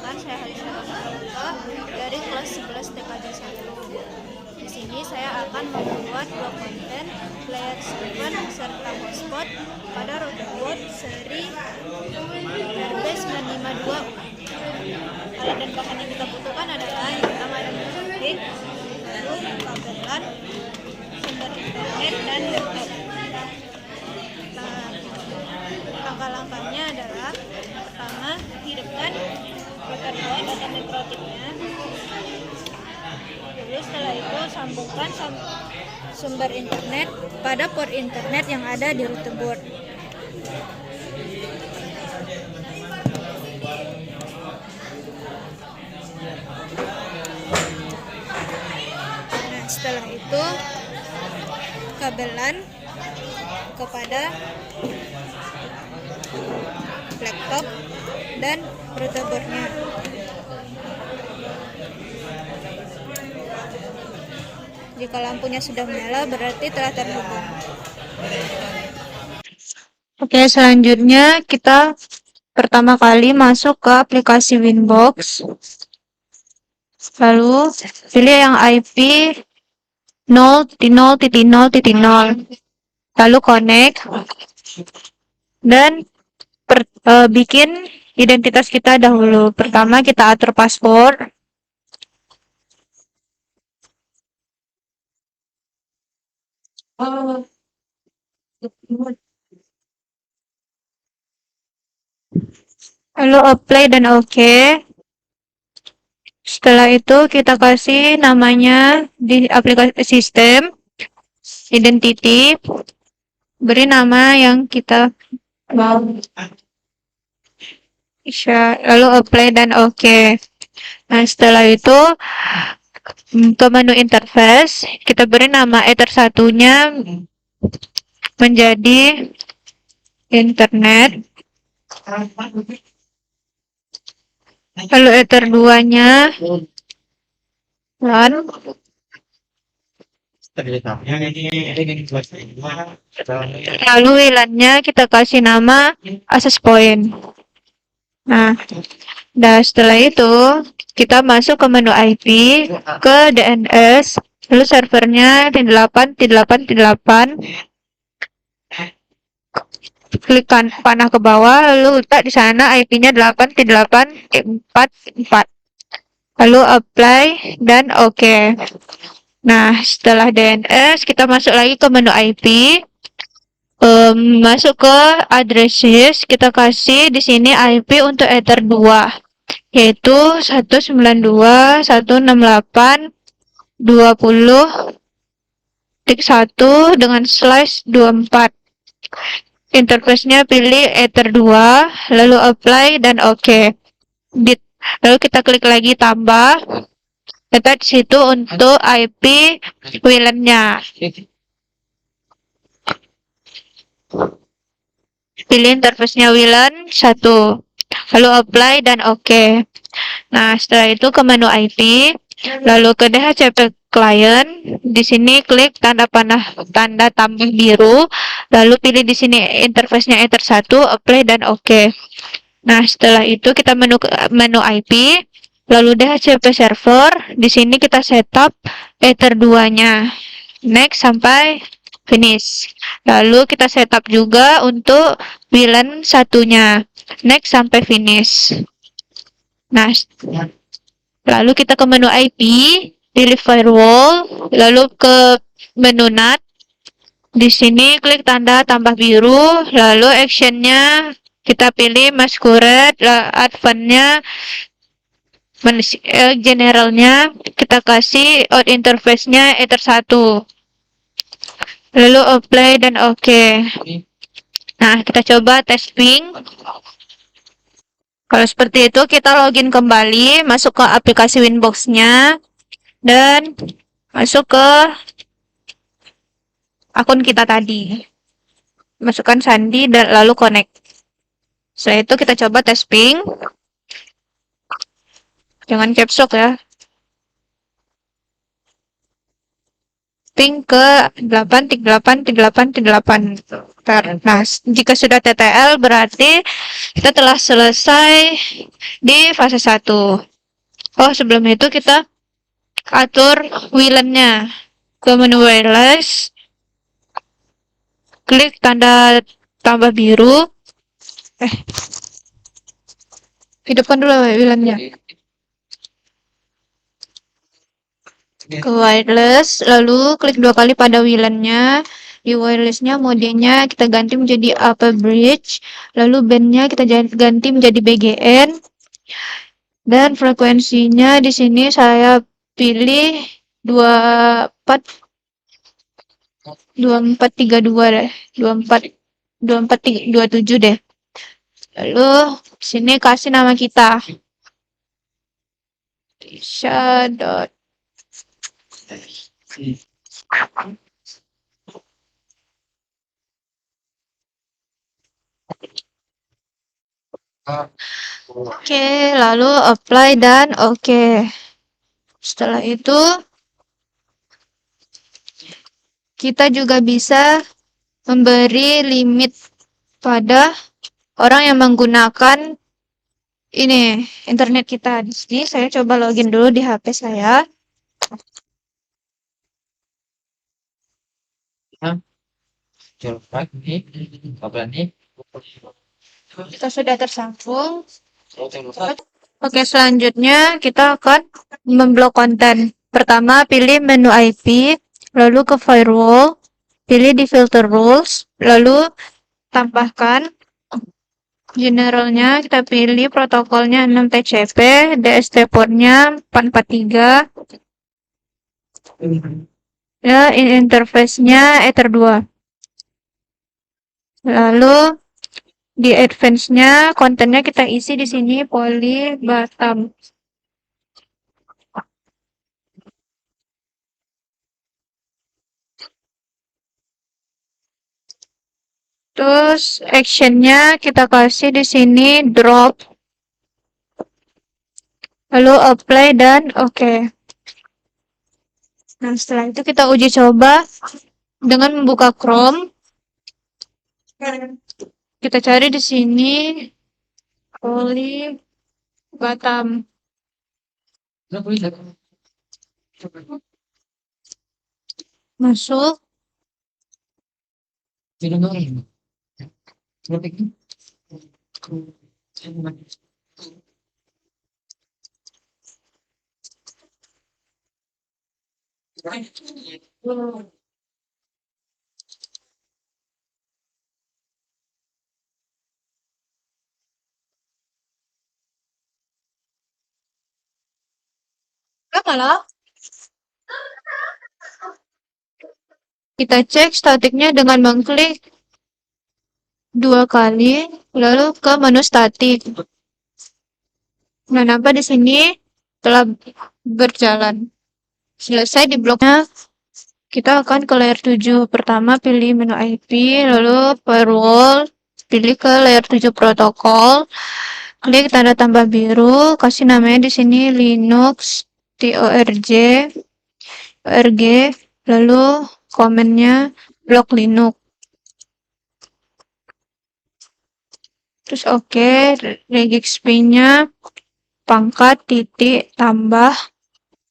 perkenalkan, saya Halisha Pramuka dari kelas 11 TKJ 1. Di sini saya akan membuat dua konten player server serta hotspot pada routerboard seri RB952. Alat dan bahan yang kita butuhkan adalah yang pertama ada mic, lalu kabelan, sumber internet, dan laptop. Langkah-langkahnya adalah yang pertama, hidupkan routerboard atau nekrotiknya. Lalu setelah itu sambungkan sumber internet pada port internet yang ada di routerboard. Nah, setelah itu kabelan kepada laptop dan routerboardnya. Jika lampunya sudah menyala, berarti telah terhubung. Oke, selanjutnya kita pertama kali masuk ke aplikasi Winbox. Lalu pilih yang IP 0.0.0.0. Lalu connect dan bikin identitas kita dahulu. Pertama kita atur password. Lalu apply dan OK. Setelah itu kita kasih namanya di aplikasi sistem, identity, beri nama yang kita mau. Lalu apply dan OK. Nah, setelah itu ke menu interface, kita beri nama Ether satunya menjadi internet. Lalu Ether 2-nya LAN. Lalu WLAN-nya kita kasih nama access point. Nah, setelah itu kita masuk ke menu IP, ke DNS, lalu servernya T8. Klik panah ke bawah, lalu letak di sana IP-nya 8.8.4.4. Lalu apply dan OK. Nah, setelah DNS kita masuk lagi ke menu IP. Masuk ke addresses, kita kasih di sini IP untuk Ether 2, yaitu 192.168.20.1 dengan /24. Interface-nya pilih Ether 2, lalu apply dan OK. Lalu kita klik lagi tambah, letak di situ untuk IP WLAN-nya. Pilih interface-nya WLAN 1, lalu apply dan OK. Nah, setelah itu ke menu IP, lalu ke DHCP client. Di sini klik tanda tambah biru, lalu pilih di sini interface-nya Ether 1, apply dan OK. Nah, setelah itu kita menu IP, lalu DHCP server. Di sini kita setup Ether 2-nya. Next sampai finish. Lalu kita setup juga untuk WLAN satunya. Next sampai finish. Nah, lalu kita ke menu IP, pilih firewall, lalu ke menu NAT. Di sini klik tanda tambah biru, lalu actionnya kita pilih masquerade, advance-nya, generalnya kita kasih out interface-nya Ether 1. Lalu apply dan OK. Nah, kita coba tes ping. Kalau seperti itu, kita login kembali, masuk ke aplikasi Winbox-nya, dan masuk ke akun kita tadi. Masukkan sandi dan lalu connect. Setelah itu kita coba tes ping. Jangan caps lock ya. Ping ke 8.8.8.8. karakter. Nah, jika sudah TTL berarti kita telah selesai di fase 1. Oh, sebelum itu kita atur VLAN-nya. Ke menu wireless, klik tanda tambah biru. Hidupkan dulu VLAN-nya. Ke wireless, lalu klik 2 kali pada VLAN-nya. Di wireless-nya modenya kita ganti menjadi upper bridge, lalu band-nya kita ganti menjadi BGN, dan frekuensinya di sini saya pilih 2432 deh, 2427 deh. Lalu sini kasih nama kita, Tisha. Oke, lalu apply dan oke. Setelah itu kita juga bisa memberi limit pada orang yang menggunakan ini internet kita. Di sini saya coba login dulu di HP saya. Kita sudah tersambung. Oke, selanjutnya kita akan memblok konten. Pertama, pilih menu IP, lalu ke firewall, pilih di filter rules, lalu tambahkan generalnya, kita pilih protokolnya 6TCP, DST portnya 443, ya, interface-nya Ether 2. Lalu di advance-nya kontennya kita isi di sini poly bottom. Terus action-nya kita kasih di sini drop. Lalu apply dan oke. Nah, setelah itu kita uji coba dengan membuka Chrome. Kita cari di sini poly bottom. Masuk. Malah kita cek statiknya dengan mengklik 2 kali, lalu ke menu statik. Nah, nampak di sini telah berjalan. Selesai di bloknya, kita akan ke layer 7. Pertama pilih menu IP, lalu firewall, pilih ke layer 7 protokol, klik tanda tambah biru, kasih namanya di sini Linux org, lalu komennya blok Linux. Terus oke, regexp-nya pangkat titik tambah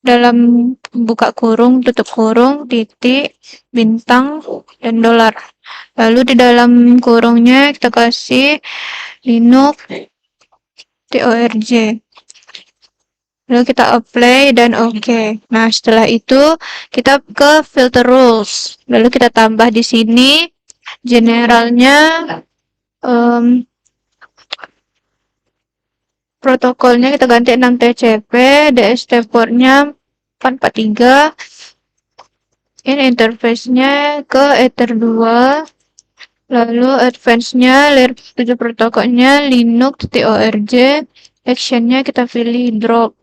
dalam buka kurung tutup kurung titik bintang dan dolar. Lalu di dalam kurungnya kita kasih Linux org. Lalu kita apply dan oke. Nah, setelah itu kita ke filter rules. Lalu kita tambah di sini generalnya protokolnya kita ganti 6TCP, DST portnya 443. Ini interface-nya ke Ether 2. Lalu advance-nya layer 7 protokolnya linux.org. Action-nya kita pilih drop.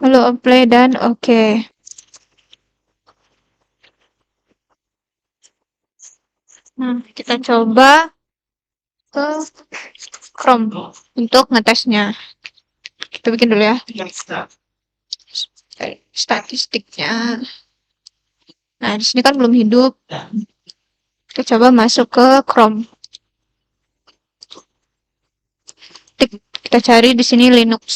Lalu apply dan oke. Nah, kita coba ke Chrome untuk ngetesnya. Kita bikin dulu ya. Statistiknya. Nah, di sini kan belum hidup. Kita coba masuk ke Chrome. Kita cari di sini Linux.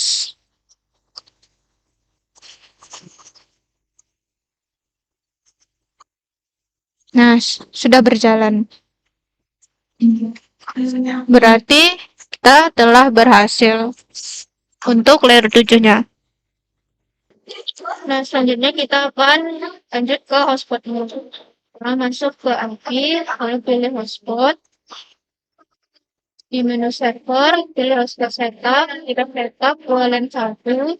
Nah, sudah berjalan. Berarti kita telah berhasil untuk layer 7-nya. Nah, selanjutnya kita akan lanjut ke hotspot. Nah, masuk ke IP, lalu pilih hotspot. Di menu server, pilih hotspot setup, kita setup VLAN 1.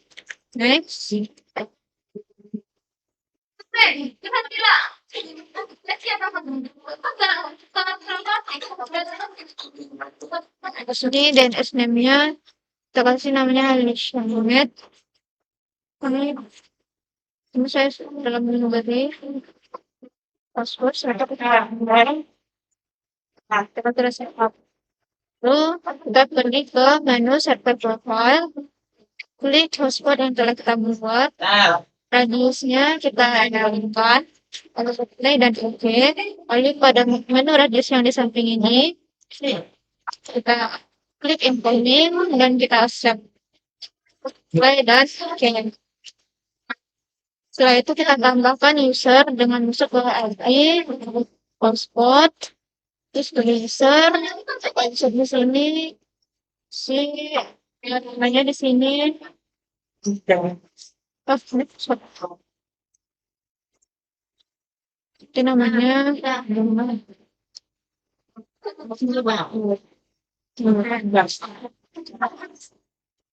Next. Sini DNS name-nya kita kasih namanya Halisha.net. Ini saya dalam menu beri password serta kita terus setup. Lalu kita pergi ke menu server profile, klik hotspot yang telah kita buat, radiusnya kita nyalakan, lalu play dan OK. Lalu pada menu radius yang di samping ini kita klik incoming dan kita accept, play dan OK. Setelah itu kita tambahkan user dengan masuk ke IP, hotspot, terus ke user di sini, namanya di sini. Itu namanya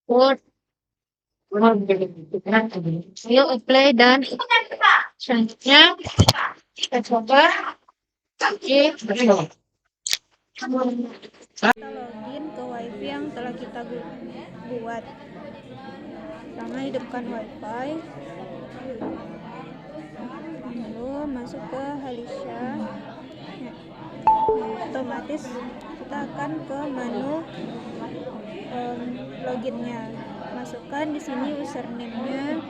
word. Yuk apply dan selanjutnya kita coba Kita login ke wifi yang telah kita buat. Pertama hidupkan wifi, lalu masuk ke Halisha. Otomatis kita akan ke menu loginnya. Masukkan di sini username-nya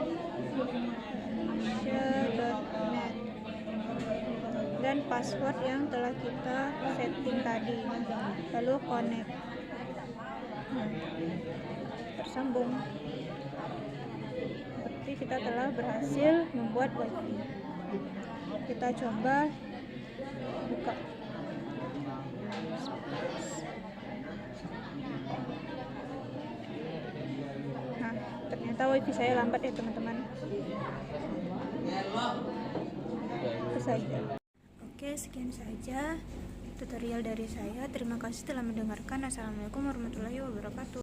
halisha.net dan password yang telah kita setting tadi, lalu connect. Tersambung. Berarti kita telah berhasil membuat wifi. Kita coba buka. Nah, ternyata wifi saya lambat ya teman-teman. Itu saja. Oke, sekian saja tutorial dari saya. Terima kasih telah mendengarkan. Assalamualaikum warahmatullahi wabarakatuh.